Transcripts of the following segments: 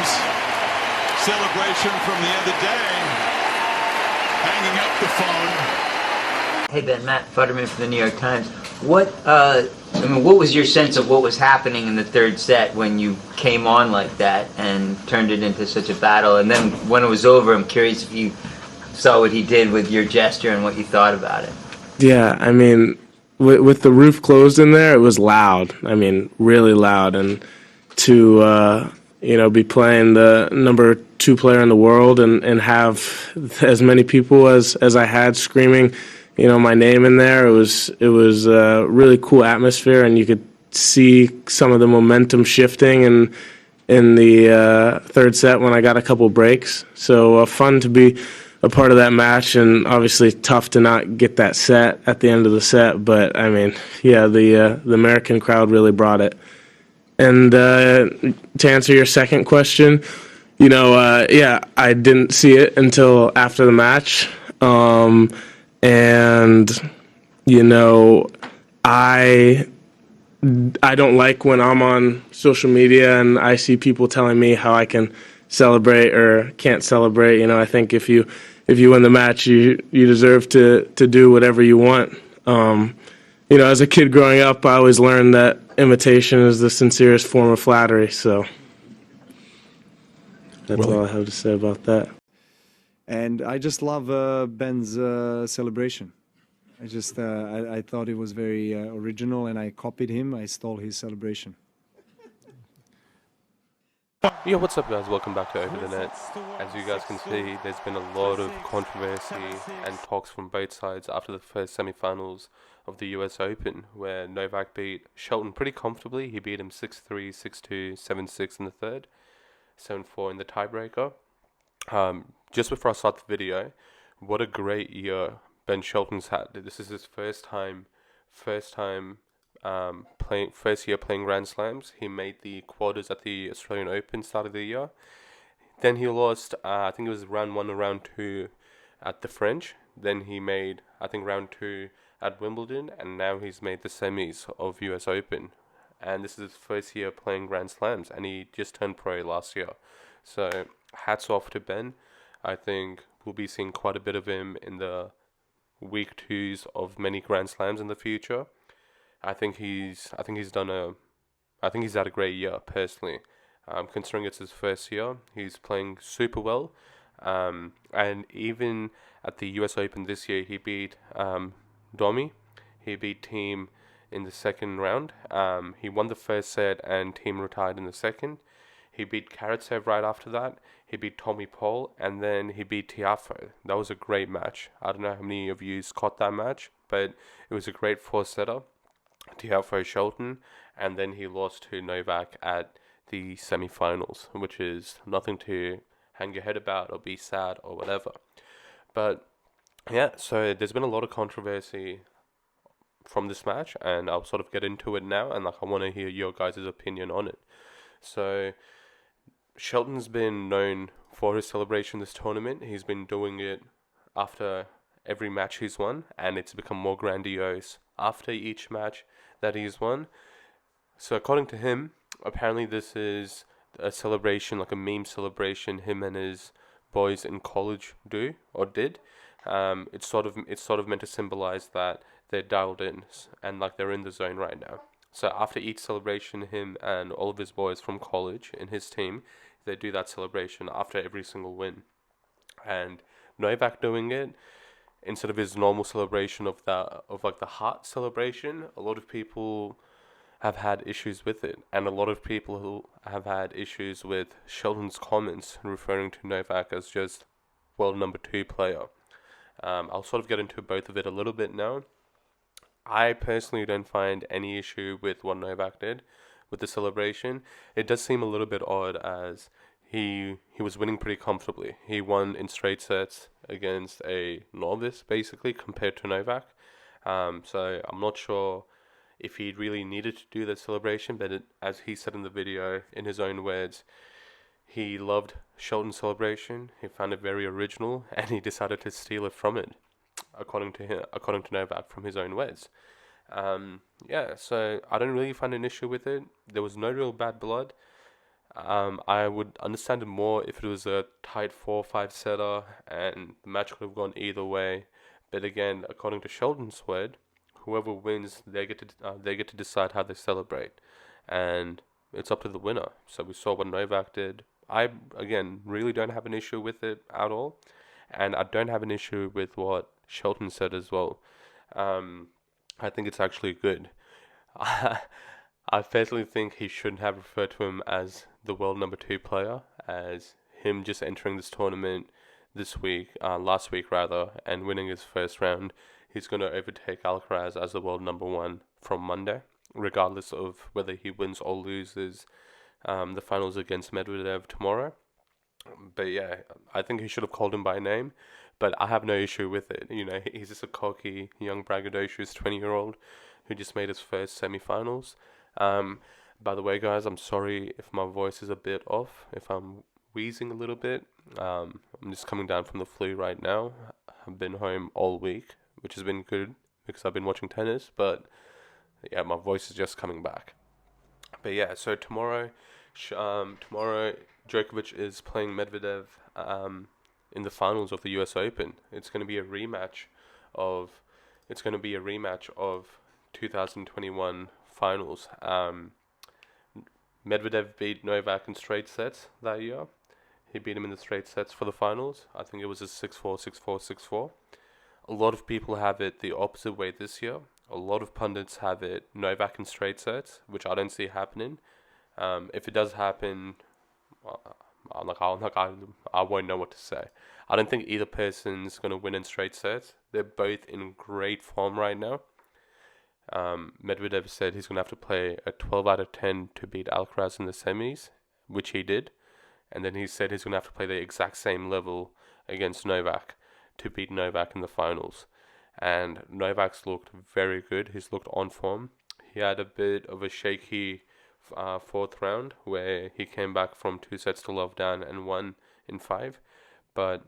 Slam's celebration from the other day, hanging up the phone. Hey Ben, Matt Futterman from the New York Times. What was your sense of what was happening in the third set when you came on like that and turned it into such a battle? And then when it was over, I'm curious if you saw what he did with your gesture and what you thought about it. Yeah, I mean, with the roof closed in there, it was loud. I mean, really loud. And to, be playing the number 2 player in the world and have as many people as I had screaming, my name in there, it was a really cool atmosphere, and you could see some of the momentum shifting in the third set when I got a couple breaks. So fun to be a part of that match, and obviously tough to not get that set at the end of the set. But I mean, yeah, the American crowd really brought it. And to answer your second question, I didn't see it until after the match, and I don't like when I'm on social media and I see people telling me how I can celebrate or can't celebrate. I think if you win the match, you deserve to do whatever you want. As a kid growing up, I always learned that imitation is the sincerest form of flattery. So that's all I have to say about that. And I just love Ben's celebration. I thought it was very original, and I copied him. I stole his celebration. Yeah, what's up guys, welcome back to Over the Net. As you guys can see, there's been a lot of controversy and talks from both sides after the first semi-finals of the US Open, where Novak beat Shelton pretty comfortably. He beat him 6-3, 6-2, 7-6 in the third, 7-4 in the tiebreaker. Just before I start the video, what a great year Ben Shelton's had. This is his first year playing Grand Slams. He made the quarters at the Australian Open start of the year. Then he lost, I think it was round 1 or round 2 at the French. Then he made, I think, round 2 at Wimbledon, and now he's made the semis of US Open. And this is his first year playing Grand Slams, and he just turned pro last year. So hats off to Ben. I think we'll be seeing quite a bit of him in the week 2s of many Grand Slams in the future. I think he's had a great year personally. Considering it's his first year, he's playing super well. And even at the US Open this year, he beat Domi. He beat Team in the second round. He won the first set and Team retired in the second. He beat Karatsev right after that. He beat Tommy Paul, and then he beat Tiafoe. That was a great match. I don't know how many of you caught that match, but it was a great 4-setter. Tiafoe Shelton, and then he lost to Novak at the semi-finals, which is nothing to hang your head about or be sad or whatever. But yeah, so there's been a lot of controversy from this match, and I'll sort of get into it now, and I want to hear your guys' opinion on it. So Shelton's been known for his celebration this tournament. He's been doing it after every match he's won, and it's become more grandiose after each match that he's won. So according to him, apparently this is a celebration, like a meme celebration him and his boys in college do or did. It's sort of meant to symbolize that they're dialed in and like they're in the zone right now. So after each celebration, him and all of his boys from college in his team, they do that celebration after every single win. And Novak doing it instead of his normal celebration of the heart celebration, a lot of people have had issues with it, and a lot of people who have had issues with Shelton's comments referring to Novak as just world number 2 player. I'll sort of get into both of it a little bit now. I personally don't find any issue with what Novak did with the celebration. It does seem a little bit odd as he was winning pretty comfortably. He won in straight sets against a novice, basically, compared to Novak. So I'm not sure if he really needed to do that celebration, but as he said in the video, in his own words, he loved Shelton's celebration. He found it very original, and he decided to steal it from it, according to Novak, from his own words. So I don't really find an issue with it. There was no real bad blood. I would understand it more if it was a tight 4-5 setter and the match could have gone either way. But again, according to Shelton's word, whoever wins, they get to decide how they celebrate, and it's up to the winner. So we saw what Novak did. I again really don't have an issue with it at all, and I don't have an issue with what Shelton said as well. I think it's actually good. I personally think he shouldn't have referred to him as the world number 2 player, as him just entering this tournament last week rather, and winning his first round. He's going to overtake Alcaraz as the world number 1 from Monday, regardless of whether he wins or loses the finals against Medvedev tomorrow. But yeah, I think he should have called him by name, but I have no issue with it. You know, he's just a cocky, young, braggadocious 20-year-old who just made his first semi-finals. By the way, guys, I'm sorry if my voice is a bit off, if I'm wheezing a little bit. I'm just coming down from the flu right now. I've been home all week, which has been good because I've been watching tennis, but yeah, my voice is just coming back. But yeah, so tomorrow Djokovic is playing Medvedev in the finals of the US Open. It's going to be a rematch of 2021 finals. Medvedev beat Novak in straight sets that year. He beat him in the straight sets for the finals. I think it was a 6-4, 6-4, 6-4. A lot of people have it the opposite way this year. A lot of pundits have it Novak in straight sets, which I don't see happening. If it does happen, I won't know what to say. I don't think either person's going to win in straight sets. They're both in great form right now. Medvedev said he's going to have to play a 12 out of 10 to beat Alcaraz in the semis, which he did. And then he said he's going to have to play the exact same level against Novak to beat Novak in the finals. And Novak's looked very good. He's looked on form. He had a bit of a shaky fourth round where he came back from 2 sets to love down and won in 5. But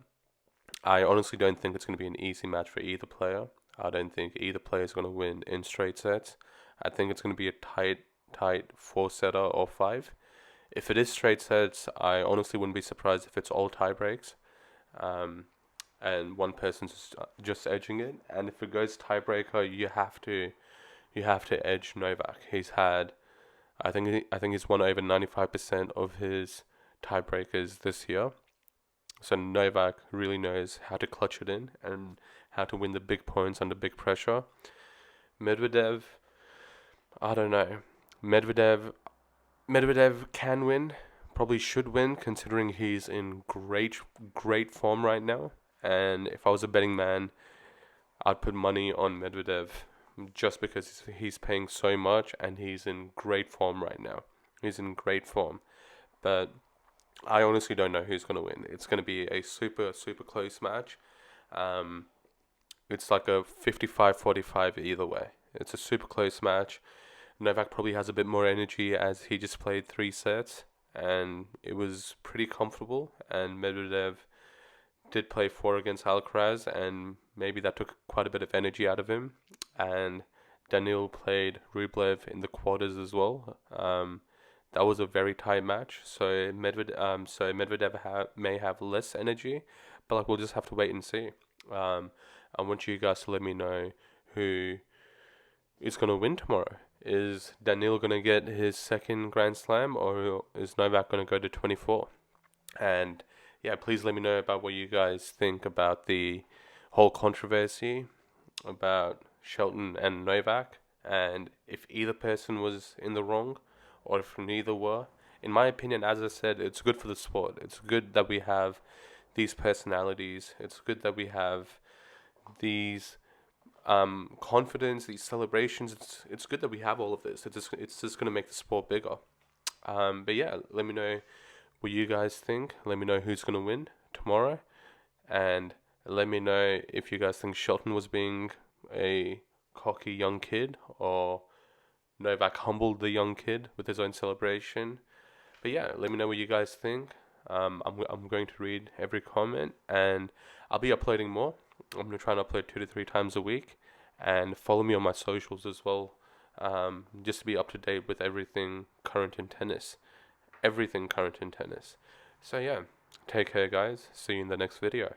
I honestly don't think it's going to be an easy match for either player. I don't think either player is going to win in straight sets. I think it's going to be a tight 4-setter or 5. If it is straight sets, I honestly wouldn't be surprised if it's all tie breaks, and one person's just edging it. And if it goes tiebreaker, you have to edge Novak. I think he's won over 95% of his tiebreakers this year. So Novak really knows how to clutch it in and how to win the big points under big pressure. Medvedev, I don't know. Medvedev can win, probably should win, considering he's in great form right now. And if I was a betting man, I'd put money on Medvedev just because he's paying so much and he's in great form right now. He's in great form. But I honestly don't know who's going to win. It's going to be a super, super close match. It's like a 55-45 either way. It's a super close match. Novak probably has a bit more energy as he just played 3 sets and it was pretty comfortable. And Medvedev did play 4 against Alcaraz and maybe that took quite a bit of energy out of him. And Daniil played Rublev in the quarters as well. That was a very tight match. So Medvedev may have less energy, but like we'll just have to wait and see. I want you guys to let me know who is going to win tomorrow. Is Daniil going to get his second Grand Slam, or is Novak going to go to 24? And yeah, please let me know about what you guys think about the whole controversy about Shelton and Novak, and if either person was in the wrong, or if neither were. In my opinion, as I said, it's good for the sport. It's good that we have these personalities. It's good that we have these confidence, these celebrations. It's good that we have all of this. It's just going to make the sport bigger. But yeah, let me know what you guys think. Let me know who's going to win tomorrow, and let me know if you guys think Shelton was being a cocky young kid, or Novak humbled the young kid with his own celebration. But yeah, let me know what you guys think. I'm going to read every comment, and I'll be uploading more. I'm going to try and upload 2 to 3 times a week, and follow me on my socials as well, just to be up to date with everything current in tennis. everything current in tennis. So yeah, take care guys, see you in the next video.